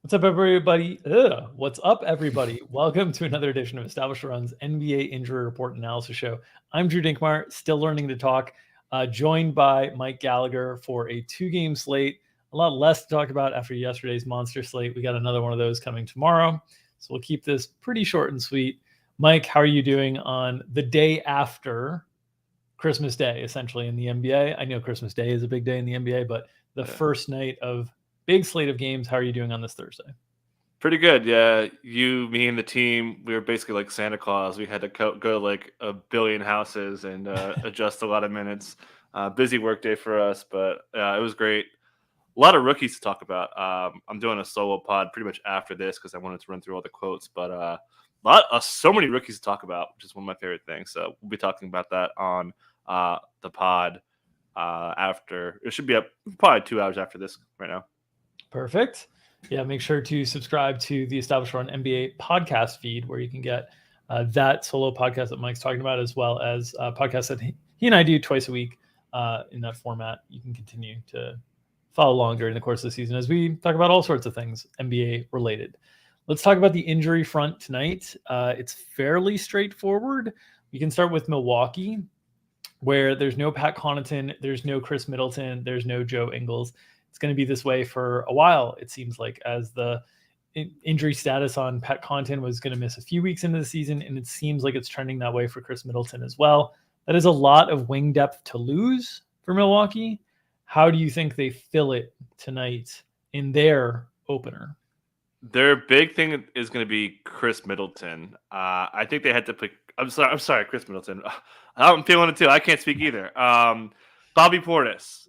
What's up, everybody? What's up, everybody? Welcome to another edition of Established Run's NBA Injury Report Analysis Show. I'm Drew Dinkmeyer, still learning to talk, joined by Mike Gallagher for a two-game slate. A lot less to talk about after yesterday's monster slate. We got another one of those coming tomorrow, so we'll keep this pretty short and sweet. Mike, how are you doing on the day after Christmas Day, essentially, in the NBA? I know Christmas Day is a big day in the NBA, but the first night of big slate of games. How are you doing on this Thursday? Pretty good, yeah. You, me, and the team, we were basically like Santa Claus. We had to go to like a billion houses and adjust a lot of minutes. Busy work day for us, but it was great. A lot of rookies to talk about. I'm doing a solo pod pretty much after this because I wanted to run through all the quotes, but so many rookies to talk about, which is one of my favorite things. So we'll be talking about that on the pod after. It should be up probably 2 hours after this right now. Perfect. Yeah, make sure to subscribe to the Established Run NBA podcast feed where you can get that solo podcast that Mike's talking about, as well as podcasts that he and I do twice a week in that format. You can continue to follow along during the course of the season as we talk about all sorts of things NBA related. Let's talk about the injury front tonight. It's fairly straightforward. We can start with Milwaukee, where there's no Pat Connaughton, there's no Chris Middleton, there's no Joe Ingles. It's going to be this way for a while, it seems like, as the injury status on Pat Connaughton was going to miss a few weeks into the season, and it seems like it's trending that way for Chris Middleton as well. That is a lot of wing depth to lose for Milwaukee. How do you think they fill it tonight in their opener? Their big thing is going to be Chris Middleton. I think they had to pick. I'm sorry, Chris Middleton. I'm feeling it too. I can't speak either. Bobby Portis.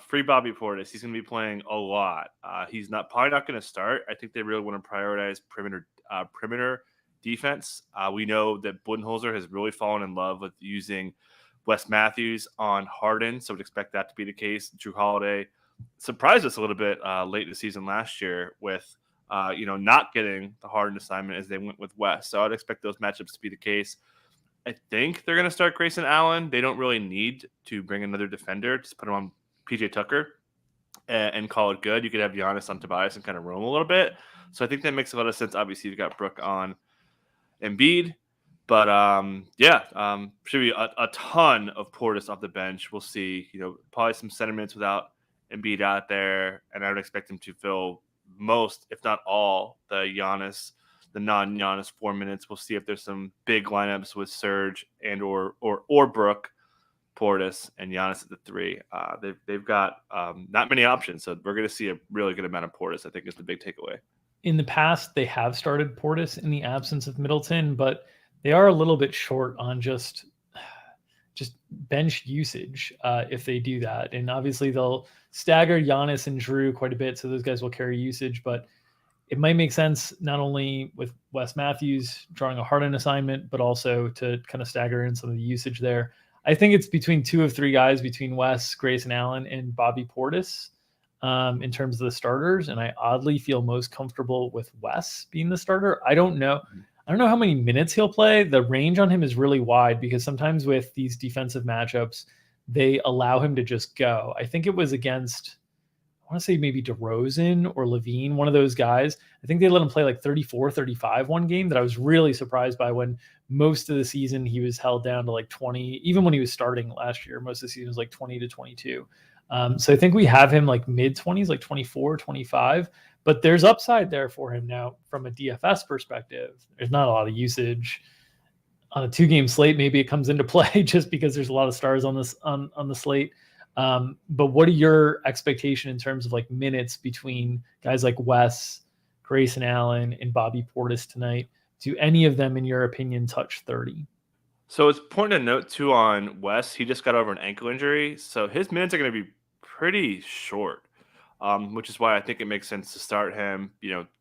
Free Bobby Portis. He's going to be playing a lot. He's probably not going to start. I think they really want to prioritize perimeter defense. We know that Budenholzer has really fallen in love with using Wes Matthews on Harden, so would expect that to be the case. Drew Holiday surprised us a little bit late in the season last year with not getting the Harden assignment as they went with Wes. So I'd expect those matchups to be the case. I think they're going to start Grayson Allen. They don't really need to bring another defender. Just put him on PJ Tucker and call it good. You could have Giannis on Tobias and kind of roam a little bit. So I think that makes a lot of sense. Obviously, you've got Brook on Embiid. But, should be a ton of Portis off the bench. We'll see, probably some sentiments without Embiid out there. And I would expect him to fill most, if not all, the non-Giannis 4 minutes. We'll see if there's some big lineups with Serge and or Brook, Portis, and Giannis at the three. They've got not many options, so we're going to see a really good amount of Portis. I think is the big takeaway. In the past, they have started Portis in the absence of Middleton, but they are a little bit short on just bench usage if they do that. And obviously they'll stagger Giannis and Drew quite a bit, so those guys will carry usage, but it might make sense not only with Wes Matthews drawing a Harden assignment, but also to kind of stagger in some of the usage there. I think it's between two of three guys, between Wes, Grayson Allen, and Bobby Portis in terms of the starters. And I oddly feel most comfortable with Wes being the starter. I don't know how many minutes he'll play. The range on him is really wide because sometimes with these defensive matchups, they allow him to just go. I think it was against, I want to say maybe DeRozan or Levine, one of those guys. I think they let him play like 34, 35 one game that I was really surprised by when most of the season he was held down to like 20. Even when he was starting last year, most of the season was like 20 to 22. So I think we have him like mid-20s, like 24, 25. But there's upside there for him now from a DFS perspective. There's not a lot of usage on a two-game slate. Maybe it comes into play just because there's a lot of stars on this on the slate. But what are your expectations in terms of like minutes between guys like Wes, Grayson Allen, and Bobby Portis tonight? Do any of them, in your opinion, touch 30? So it's important to note too on Wes. He just got over an ankle injury, so his minutes are going to be pretty short. Which is why I think it makes sense to start him,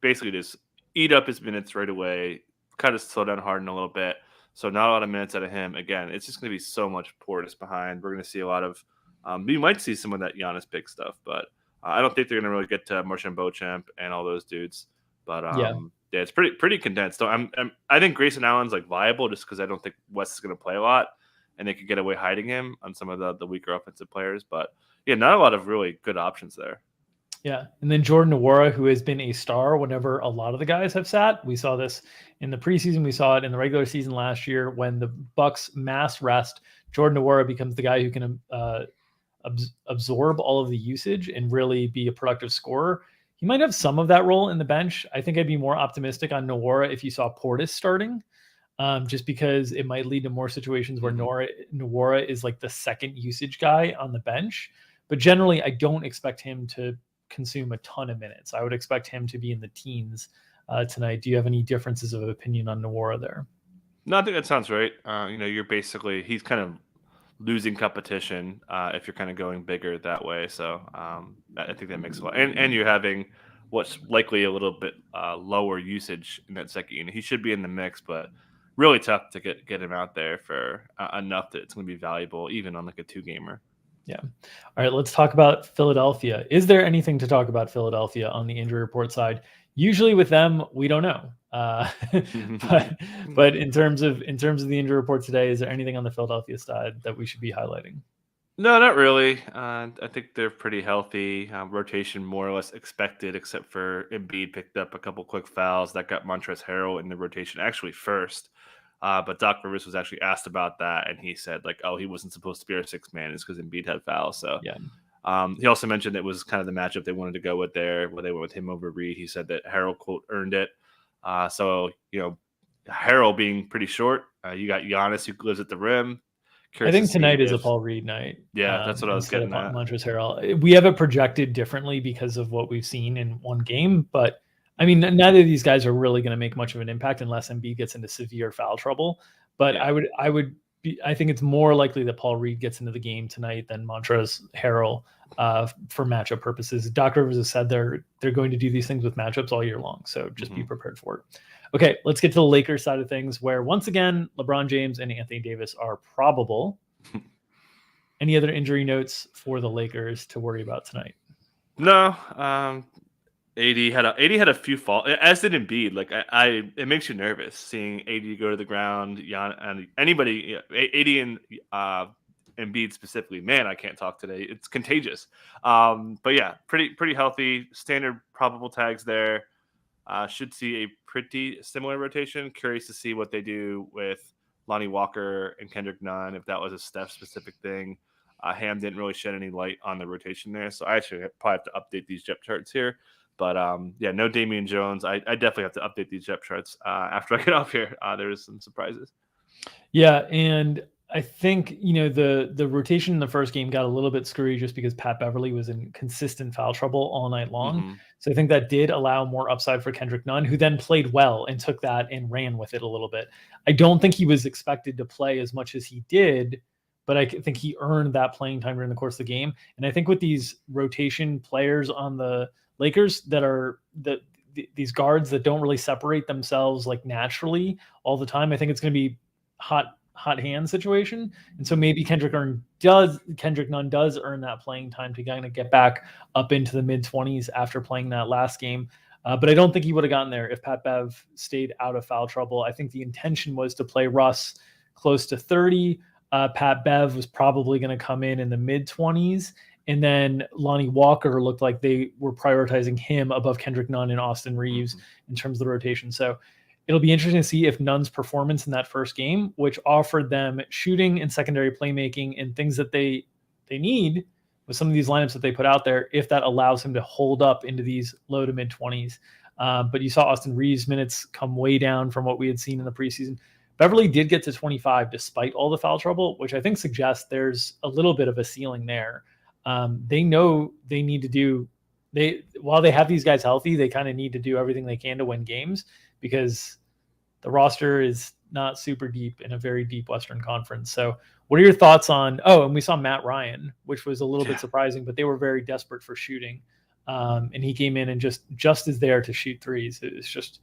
basically just eat up his minutes right away, kind of slow down Harden a little bit. So not a lot of minutes out of him. Again, it's just going to be so much Portis behind. We're going to see a lot of we might see some of that Giannis big stuff, but I don't think they're going to really get to Marcin Beauchamp and all those dudes. But yeah, it's pretty condensed. So I think Grayson Allen's like viable just because I don't think West is going to play a lot, and they could get away hiding him on some of the weaker offensive players. But yeah, not a lot of really good options there. Yeah. And then Jordan Nwora, who has been a star whenever a lot of the guys have sat. We saw this in the preseason. We saw it in the regular season last year when the Bucks mass rest. Jordan Nwora becomes the guy who can absorb all of the usage and really be a productive scorer. He might have some of that role in the bench. I think I'd be more optimistic on Nwora if you saw Portis starting, just because it might lead to more situations where Nwora is like the second usage guy on the bench. But generally, I don't expect him to consume a ton of minutes. I would expect him to be in the teens tonight. Do you have any differences of opinion on Nwora there? No, I think that sounds right. He's kind of losing competition if you're kind of going bigger that way. So I think that makes a lot. And you're having what's likely a little bit lower usage in that second unit. He should be in the mix, but really tough to get him out there for enough that it's going to be valuable, even on like a 2-gamer. Yeah. All right. Let's talk about Philadelphia. Is there anything to talk about Philadelphia on the injury report side? Usually with them, we don't know. But in terms of the injury report today, is there anything on the Philadelphia side that we should be highlighting? No, not really. I think they're pretty healthy. Rotation more or less expected, except for Embiid picked up a couple quick fouls that got Montrezl Harrell in the rotation actually first. But Doc Rivers was actually asked about that, and he said, like, oh, he wasn't supposed to be our sixth man. It's because Embiid had fouls. So Yeah. he also mentioned it was kind of the matchup they wanted to go with there, where they went with him over Reed. He said that Harrell, quote, earned it. So, Harrell being pretty short, you got Giannis who lives at the rim. I think tonight is a Paul Reed night. Yeah, that's what I was instead getting of at. Montrezl Harrell. We have it projected differently because of what we've seen in one game, but I mean, neither of these guys are really going to make much of an impact unless Embiid gets into severe foul trouble. But yeah. I think it's more likely that Paul Reed gets into the game tonight than Montrezl Harrell for matchup purposes. Doc Rivers has said they're going to do these things with matchups all year long, so just be prepared for it. Okay, let's get to the Lakers side of things, where once again LeBron James and Anthony Davis are probable. Any other injury notes for the Lakers to worry about tonight? No. AD had a few falls, as did Embiid. Like it makes you nervous seeing AD go to the ground. And anybody, AD and Embiid specifically. Man, I can't talk today. It's contagious. But yeah, pretty healthy. Standard probable tags there. Should see a pretty similar rotation. Curious to see what they do with Lonnie Walker and Kendrick Nunn, if that was a Steph specific thing. Ham didn't really shed any light on the rotation there, so I actually probably have to update these depth charts here. But no Damian Jones. I definitely have to update these depth charts after I get off here. There's some surprises. Yeah, and I think the rotation in the first game got a little bit screwy just because Pat Beverly was in consistent foul trouble all night long. So I think that did allow more upside for Kendrick Nunn, who then played well and took that and ran with it a little bit. I don't think he was expected to play as much as he did, but I think he earned that playing time during the course of the game. And I think with these rotation players on the Lakers that are these guards that don't really separate themselves like naturally all the time, I think it's going to be hot hand situation. And so maybe Kendrick Nunn does earn that playing time to kind of get back up into the mid-20s after playing that last game. But I don't think he would have gotten there if Pat Bev stayed out of foul trouble. I think the intention was to play Russ close to 30. Pat Bev was probably going to come in the mid-20s. And then Lonnie Walker looked like they were prioritizing him above Kendrick Nunn and Austin Reeves in terms of the rotation. So it'll be interesting to see if Nunn's performance in that first game, which offered them shooting and secondary playmaking and things that they need with some of these lineups that they put out there, if that allows him to hold up into these low to mid-20s. But you saw Austin Reeves' minutes come way down from what we had seen in the preseason. Beverly did get to 25 despite all the foul trouble, which I think suggests there's a little bit of a ceiling there. They know they need to do while they have these guys healthy, they kind of need to do everything they can to win games because the roster is not super deep in a very deep Western Conference. So what are your thoughts on, and we saw Matt Ryan, which was a little bit surprising, but they were very desperate for shooting. And he came in and just is there to shoot threes. It's just,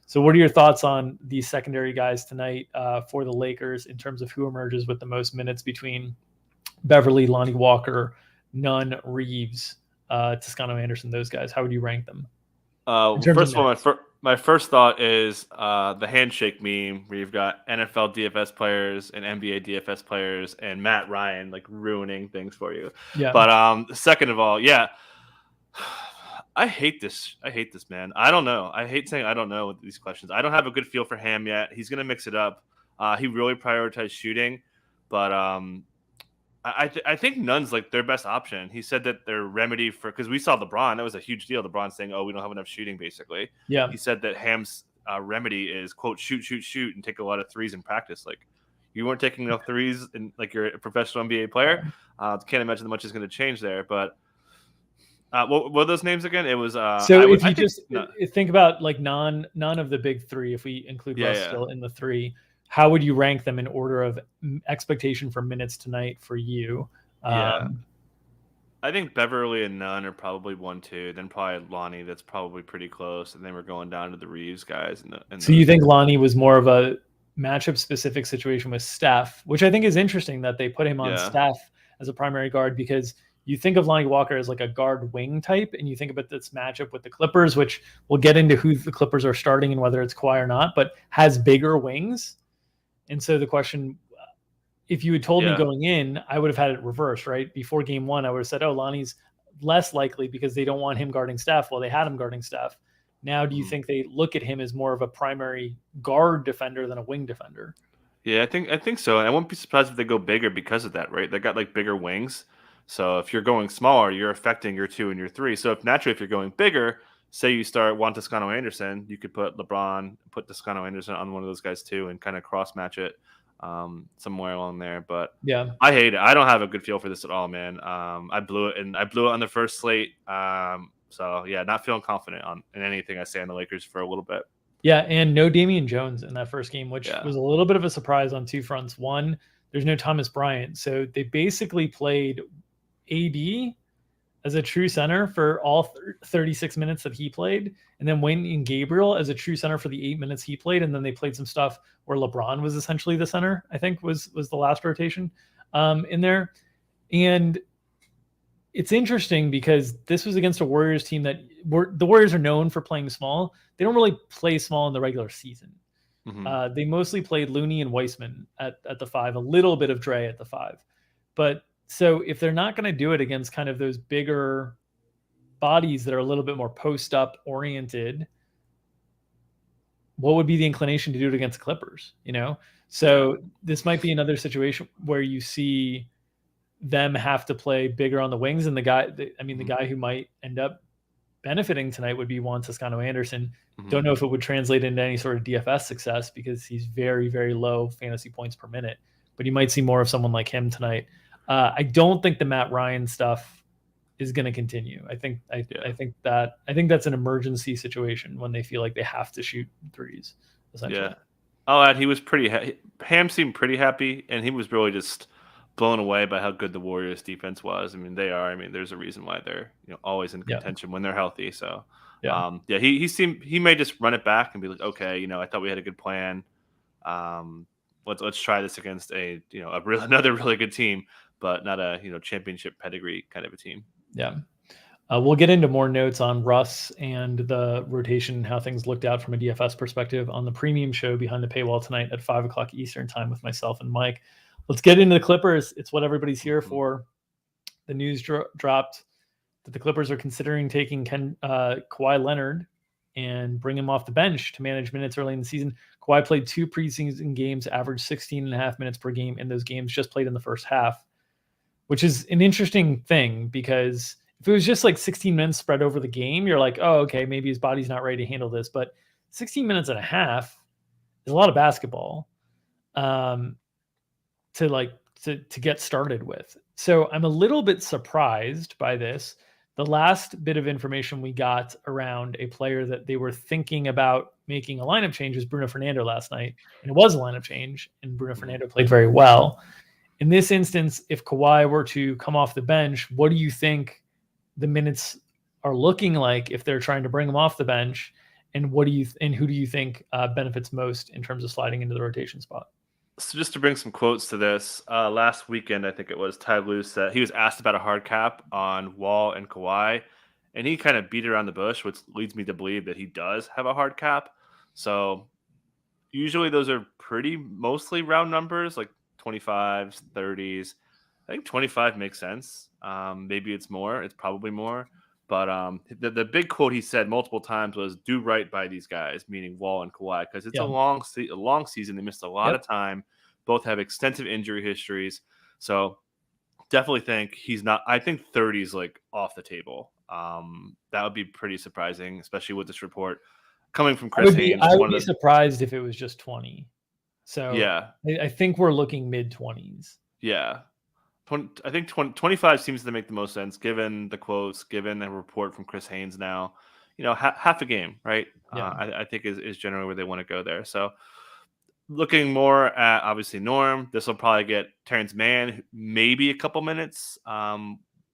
so what are your thoughts on these secondary guys tonight for the Lakers in terms of who emerges with the most minutes between Beverly, Lonnie Walker, Nunn, Reeves, Toscano Anderson, those guys? How would you rank them? First of all, my first thought is the handshake meme where you've got NFL DFS players and NBA DFS players and Matt Ryan like ruining things for you. Yeah. But second of all, I hate this. I hate this, man. I don't know. I hate saying I don't know with these questions. I don't have a good feel for Ham yet. He's gonna mix it up. He really prioritized shooting, but I think Nunn's like their best option. He said that their remedy for because we saw LeBron, that was a huge deal. LeBron saying, "Oh, we don't have enough shooting." Basically, Yeah. he said that Ham's remedy is quote shoot, shoot, shoot, and take a lot of threes in practice. Like you weren't taking enough threes, and like you're a professional NBA player. Can't imagine much is going to change there. But what were those names again? It was So if I you think just no, think about like none of the big three, if we include yeah, Russ yeah, still in the three, how would you rank them in order of expectation for minutes tonight for you? yeah. I think Beverly and Nunn are probably 1, 2. Then probably Lonnie. That's probably pretty close. And then we're going down to the Reeves guys and So you those. think Lonnie was more of a matchup specific situation with Steph, which I think is interesting that they put him on Yeah. Steph as a primary guard, because you think of Lonnie Walker as like a guard wing type, and you think about this matchup with the Clippers, which we'll get into who the Clippers are starting and whether it's Kawhi or not, but has bigger wings. And so the question, if you had told me Yeah. going in, I would have had it reversed, right? Before game one, I would have said, oh, Lonnie's less likely because they don't want him guarding Steph. Well, they had him guarding Steph. Now, do you think they look at him as more of a primary guard defender than a wing defender? Yeah, I think so. And I wouldn't be surprised if they go bigger because of that, right? They got like bigger wings. So if you're going smaller, you're affecting your 2 and your 3. So if naturally if you're going bigger, say you start Juan Toscano Anderson, you could put LeBron, put Toscano Anderson on one of those guys too, and kind of cross match it somewhere along there. But Yeah. I hate it. I don't have a good feel for this at all, man. I blew it, and I blew it on the first slate. So yeah, not feeling confident in anything I say on the Lakers for a little bit. Yeah, and no Damian Jones in that first game, which Yeah. was a little bit of a surprise on two fronts. One, there's no Thomas Bryant. So they basically played AD as a true center for all 36 minutes that he played, and then Wayne and Gabriel as a true center for the 8 minutes he played, and then they played some stuff where LeBron was essentially the center. I think was the last rotation in there, and it's interesting because this was against a Warriors team that the Warriors are known for playing small. They don't really play small in the regular season. They mostly played Looney and Weissman at the 5, a little bit of Dre at the 5. But so if they're not going to do it against kind of those bigger bodies that are a little bit more post-up oriented, what would be the inclination to do it against the Clippers? So this might be another situation where you see them have to play bigger on the wings, and the guy who might end up benefiting tonight would be Juan Toscano Anderson. Don't know if it would translate into any sort of DFS success because he's very, very low fantasy points per minute, but you might see more of someone like him tonight. I don't think the Matt Ryan stuff is going to continue. I think that's an emergency situation when they feel like they have to shoot threes, essentially. Yeah. I'll add he was Ham seemed pretty happy, and he was really just blown away by how good the Warriors defense was. I mean, they are. I mean, there's a reason why they're always in contention when they're healthy. So he may just run it back and be like, okay, I thought we had a good plan. Let's try this against another really good team, but not a championship pedigree kind of a team. Yeah. We'll get into more notes on Russ and the rotation and how things looked out from a DFS perspective on the premium show Behind the Paywall tonight at 5:00 Eastern time with myself and Mike. Let's get into the Clippers. It's what everybody's here for. The news dropped that the Clippers are considering taking Kawhi Leonard and bring him off the bench to manage minutes early in the season. Kawhi played 2 preseason games, averaged 16.5 minutes per game in those games, just played in the first half, which is an interesting thing because if it was just like 16 minutes spread over the game, you're like, oh, okay, maybe his body's not ready to handle this. But 16 minutes and a half is a lot of basketball to get started with. So I'm a little bit surprised by this. The last bit of information we got around a player that they were thinking about making a lineup change was Bruno Fernando last night. And it was a lineup change, and Bruno Fernando played very well. In this instance, if Kawhi were to come off the bench, what do you think the minutes are looking like if they're trying to bring him off the bench? And who do you think benefits most in terms of sliding into the rotation spot? So just to bring some quotes to this, last weekend, I think it was, Ty Lue said he was asked about a hard cap on Wall and Kawhi, and he kind of beat around the bush, which leads me to believe that he does have a hard cap. So usually those are mostly round numbers, like 25s, 30s. I think 25 makes sense. Maybe it's more. It's probably more. But the big quote he said multiple times was "do right by these guys," meaning Wall and Kawhi, because it's Yeah. a long season. They missed a lot Yep. of time. Both have extensive injury histories, so definitely think he's not. I think 30 is like off the table. That would be pretty surprising, especially with this report coming from Chris Haynes. I would be surprised if it was just 20. So Yeah, I think we're looking mid-20s. yeah. I think 25 seems to make the most sense given the quotes, given the report from Chris Haynes now. Half a game, right? Yeah. I think is generally where they want to go there. So looking more at obviously Norm, this will probably get Terrence Mann maybe a couple minutes.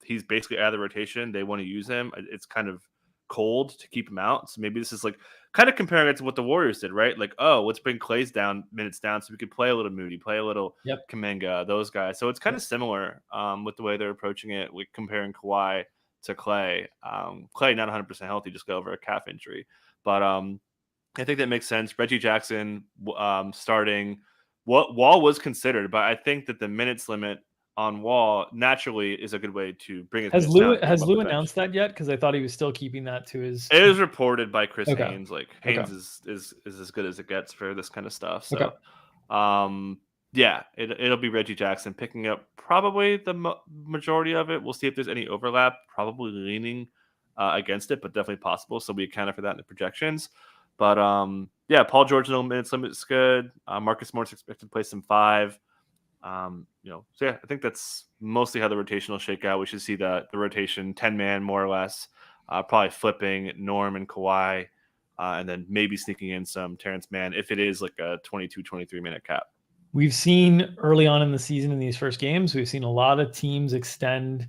He's basically out of the rotation. They want to use him. It's kind of cold to keep him out. So maybe this is like kind of comparing it to what the Warriors did, right? Like, oh, let's bring Clay's minutes down so we could play a little Moody, play a little Kuminga, those guys. So it's kind of similar with the way they're approaching it, with comparing Kawhi to Clay. Clay not 100% healthy, just got over a calf injury. But I think that makes sense. Reggie Jackson starting. Wall was considered, but I think that the minutes limit on Wall naturally is a good way to bring it. Has Lou announced that yet? Because I thought he was still keeping that to his. It is reported by Chris Haynes. Like Haynes is as good as it gets for this kind of stuff. So, yeah, it'll be Reggie Jackson picking up probably the majority of it. We'll see if there's any overlap. Probably leaning against it, but definitely possible. So we accounted for that in the projections. But yeah, Paul George no minutes limit is good. Marcus Morris expected to play some 5. So yeah, I think that's mostly how the rotation will shake out. We should see the rotation 10-man more or less, probably flipping Norm and Kawhi, and then maybe sneaking in some Terrence Mann if it is like a 22, 23-minute cap. We've seen early on in the season in these first games, we've seen a lot of teams extend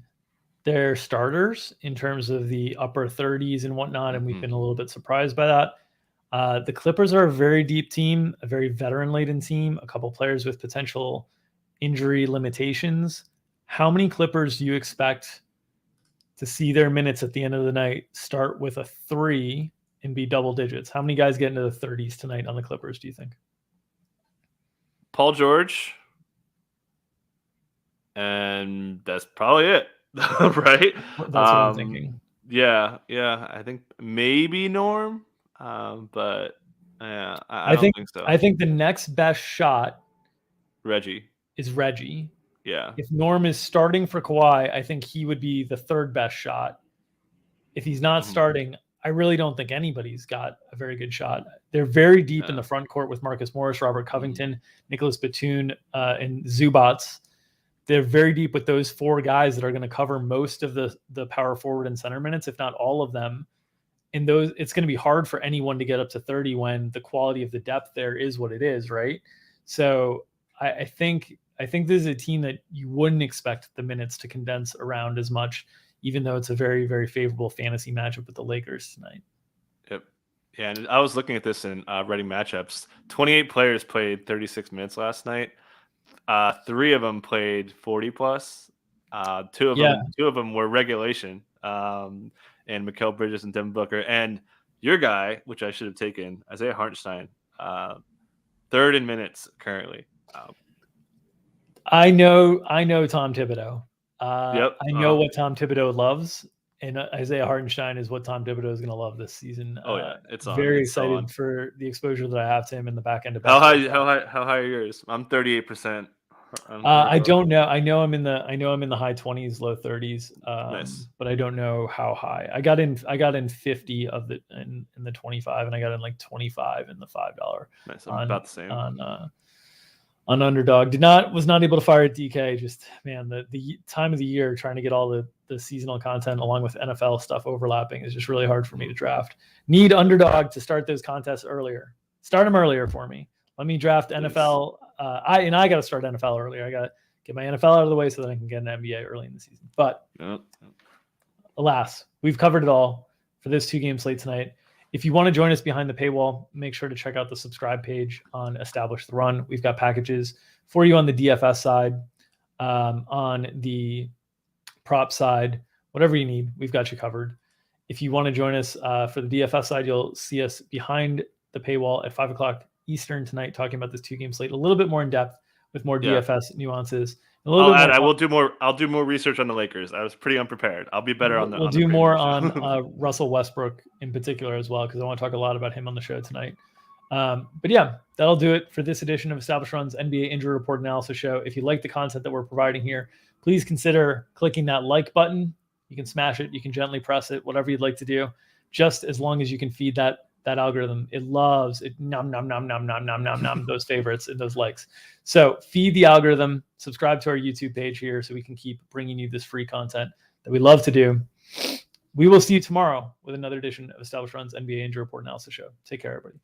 their starters in terms of the upper 30s and whatnot, and we've been a little bit surprised by that. The Clippers are a very deep team, a very veteran-laden team, a couple players with potential injury limitations. How many Clippers do you expect to see their minutes at the end of the night start with a 3 and be double digits? How many guys get into the 30s tonight on the Clippers, do you think? Paul George. And that's probably it, right? That's what I'm thinking. Yeah. I think maybe Norm. But yeah, I don't think so. I think the next best shot is Reggie. Yeah. If Norm is starting for Kawhi, I think he would be the third best shot. If he's not starting, I really don't think anybody's got a very good shot. They're very deep in the front court with Marcus Morris, Robert Covington, Nicholas Batum, and Zubats. They're very deep with those 4 guys that are going to cover most of the power forward and center minutes, if not all of them. And those, it's going to be hard for anyone to get up to 30 when the quality of the depth there is what it is, right? So I think this is a team that you wouldn't expect the minutes to condense around as much, even though it's a very, very favorable fantasy matchup with the Lakers tonight. Yep. Yeah, and I was looking at this in Reading matchups. 28 players played 36 minutes last night. 3 of them played 40 plus. 2 of them were regulation. And Mikal Bridges and Devin Booker, and your guy, which I should have taken, Isaiah Hartenstein, 3rd in minutes currently. I know Tom Thibodeau. Yep. I know what Tom Thibodeau loves, and Isaiah Hartenstein is what Tom Thibodeau is going to love this season. Oh yeah, it's on. Very excited for the exposure that I have to him in the back end of. How high are yours? I'm 38%. I don't know. I know I'm in the high 20s, low 30s. Nice. But I don't know how high. I got in 50 of the in the 25, and I got in like 25 in the $5. Nice. I'm about the same. On Underdog. Was not able to fire at DK. Just man, the time of the year trying to get all the seasonal content along with NFL stuff overlapping is just really hard for me to draft. Need Underdog to start those contests earlier. Start them earlier for me. Let me draft NFL. I got to start NFL earlier. I got to get my NFL out of the way so that I can get an NBA early in the season. But alas, we've covered it all for this 2-game slate tonight. If you want to join us behind the paywall, make sure to check out the subscribe page on Establish the Run. We've got packages for you on the DFS side, on the prop side, whatever you need, we've got you covered. If you want to join us for the DFS side, you'll see us behind the paywall at 5 o'clock Eastern tonight, talking about this 2-game slate a little bit more in depth with more DFS nuances. A little bit more. I will do more. I'll do more research on the Lakers. I was pretty unprepared. I'll be better on the. We'll on the do more preview show. on Russell Westbrook in particular as well, because I want to talk a lot about him on the show tonight. But yeah, that'll do it for this edition of Established Run's NBA Injury Report Analysis Show. If you like the content that we're providing here, please consider clicking that like button. You can smash it. You can gently press it, whatever you'd like to do, just as long as you can feed that algorithm. It loves it. Nom, nom, nom, nom, nom, nom, nom, nom, those favorites and those likes. So feed the algorithm, subscribe to our YouTube page here so we can keep bringing you this free content that we love to do. We will see you tomorrow with another edition of Established Run's NBA Injury Report Analysis Show. Take care, everybody.